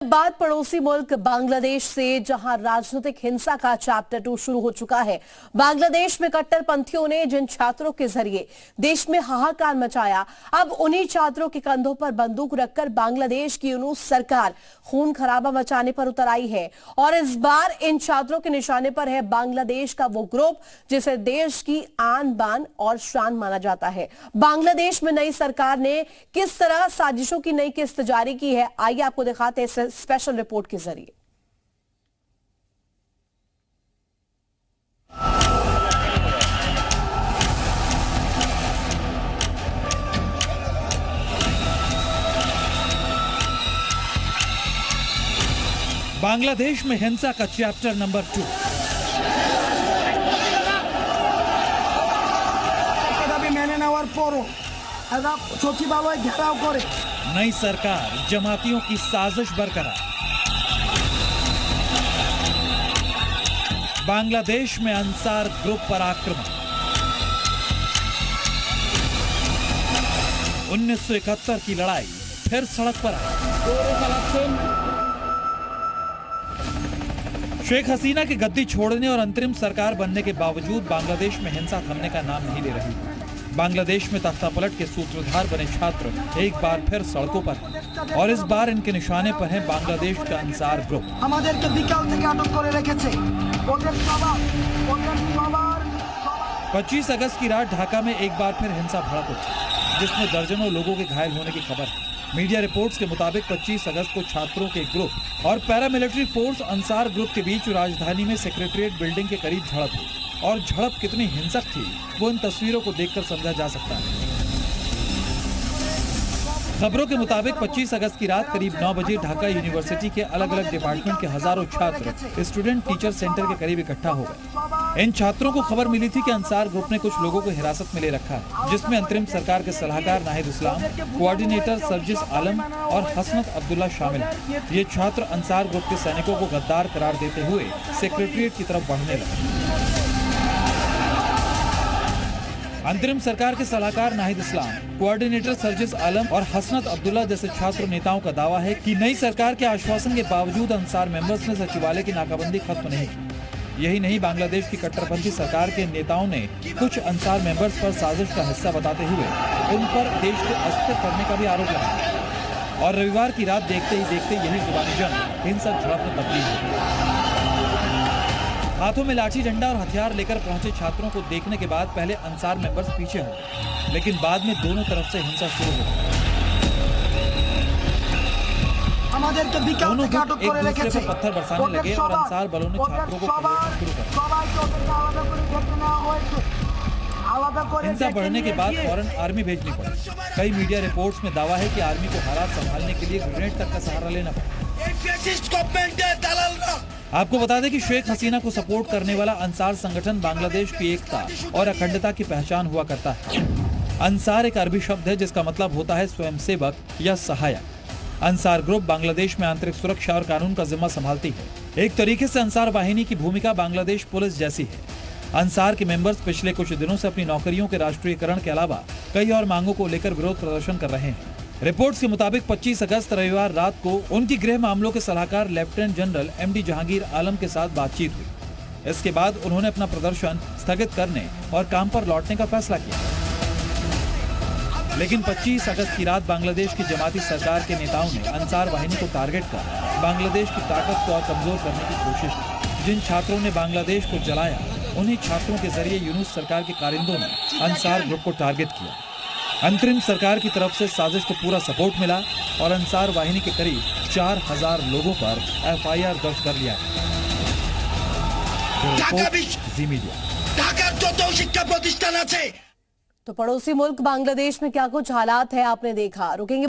बात पड़ोसी मुल्क बांग्लादेश से, जहां राजनीतिक हिंसा का चैप्टर 2 शुरू हो चुका है। बांग्लादेश में कट्टरपंथियों ने जिन छात्रों के जरिए देश में हाहाकार मचाया, अब उन्हीं छात्रों के कंधों पर बंदूक रखकर बांग्लादेश की यूनूस सरकार खून खराबा मचाने पर उतर आई है। और इस बार इन छात्रों के निशाने पर है बांग्लादेश का वो ग्रुप जिसे देश की आन बान और शान माना जाता है। बांग्लादेश में नई सरकार ने किस तरह साजिशों की नई किस्त जारी की है, आइए आपको दिखाते हैं स्पेशल रिपोर्ट के जरिए। बांग्लादेश में हिंसा का चैप्टर नंबर 2। नई सरकार, जमातियों की साजिश बरकरार। बांग्लादेश में अंसार ग्रुप पर आक्रमण। 1971 की लड़ाई फिर सड़क पर आई। शेख हसीना की गद्दी छोड़ने और अंतरिम सरकार बनने के बावजूद बांग्लादेश में हिंसा थमने का नाम नहीं ले रही। बांग्लादेश में तख्तापलट के सूत्रधार बने छात्र एक बार फिर सड़कों पर हैं और इस बार इनके निशाने पर है बांग्लादेश का अंसार ग्रुप। 25 अगस्त की रात ढाका में एक बार फिर हिंसा भड़क उठी, जिसमें दर्जनों लोगों के घायल होने की खबर है। मीडिया रिपोर्ट्स के मुताबिक 25 अगस्त को छात्रों के ग्रुप और पैरामिलिट्री फोर्स अंसार ग्रुप के बीच राजधानी में सेक्रेटरीट बिल्डिंग के करीब झड़प हुई। और झड़प कितनी हिंसक थी वो इन तस्वीरों को देखकर समझा जा सकता है। खबरों के मुताबिक 25 अगस्त की रात करीब 9 बजे ढाका यूनिवर्सिटी के अलग अलग डिपार्टमेंट के हजारों छात्र स्टूडेंट टीचर सेंटर के करीब इकट्ठा हो गए। इन छात्रों को खबर मिली थी कि अंसार ग्रुप ने कुछ लोगों को हिरासत में ले रखा है, जिसमें अंतरिम सरकार के सलाहकार नाहिद इस्लाम, कोऑर्डिनेटर सर्जिस आलम और हसनत अब्दुल्ला शामिल हैं। ये छात्र अंसार ग्रुप के सैनिकों को गद्दार करार देते हुए सेक्रेटरीट की तरफ बढ़ने लगे। अंतरिम सरकार के सलाहकार नाहिद इस्लाम, कोऑर्डिनेटर सर्जिस आलम और हसनत अब्दुल्ला जैसे छात्र नेताओं का दावा है कि नई सरकार के आश्वासन के बावजूद अंसार मेंबर्स ने सचिवालय की नाकाबंदी खत्म नहीं की। यही नहीं, बांग्लादेश की कट्टरपंथी सरकार के नेताओं ने कुछ अंसार मेंबर्स पर साजिश का हिस्सा बताते हुए उन पर देश को अस्थिर करने का भी आरोप लगाया। और रविवार की रात देखते ही देखते यही जुबानी जंग हिंसक झड़प में तब्दील हुई। हाथों में लाठी डंडा और हथियार लेकर पहुंचे छात्रों को देखने के बाद पहले अंसार मेंबर्स पीछे हो गए, लेकिन बाद में दोनों तरफ से हिंसा शुरू हो गई। दोनों गुट एक दूसरे पर पत्थर बरसाने लगे और अंसार बलों ने छात्रों को शुरू कर दिया। हिंसा बढ़ने के बाद फौरन आर्मी भेजनी पड़ी। कई मीडिया रिपोर्ट्स में दावा है कि आर्मी को हालात संभालने के लिए ग्रेनेड तक का सहारा लेना पड़ा। आपको बता दें कि शेख हसीना को सपोर्ट करने वाला अंसार संगठन बांग्लादेश की एकता और अखंडता की पहचान हुआ करता है। अंसार एक अरबी शब्द है जिसका मतलब होता है स्वयंसेवक या सहायक। अंसार ग्रुप बांग्लादेश में आंतरिक सुरक्षा और कानून का जिम्मा संभालती है। एक तरीके से अंसार वाहिनी की भूमिका बांग्लादेश पुलिस जैसी है। अंसार के मेंबर्स पिछले कुछ दिनों से अपनी नौकरियों के राष्ट्रीयकरण के अलावा कई और मांगों को लेकर विरोध प्रदर्शन कर रहे हैं। रिपोर्ट्स के मुताबिक 25 अगस्त रविवार रात को उनकी गृह मामलों के सलाहकार लेफ्टिनेंट जनरल एमडी जहांगीर आलम के साथ बातचीत हुई। इसके बाद उन्होंने अपना प्रदर्शन स्थगित करने और काम पर लौटने का फैसला किया। लेकिन 25 अगस्त की रात बांग्लादेश की जमाती सरकार के नेताओं ने अंसार वाहिनी को टारगेट कर बांग्लादेश की ताकत को और कमजोर करने की कोशिश की। जिन छात्रों ने बांग्लादेश को जलाया, उन्हीं छात्रों के जरिए यूनूस सरकार के कारिंदों ने अंसार ग्रुप को टारगेट किया। अंतरिम सरकार की तरफ से साजिश को पूरा सपोर्ट मिला और अंसार वाहिनी के करीब 4000 लोगों पर एफआईआर दर्ज कर लिया। तो पड़ोसी मुल्क बांग्लादेश में क्या कुछ हालात है आपने देखा। रुकेंगे।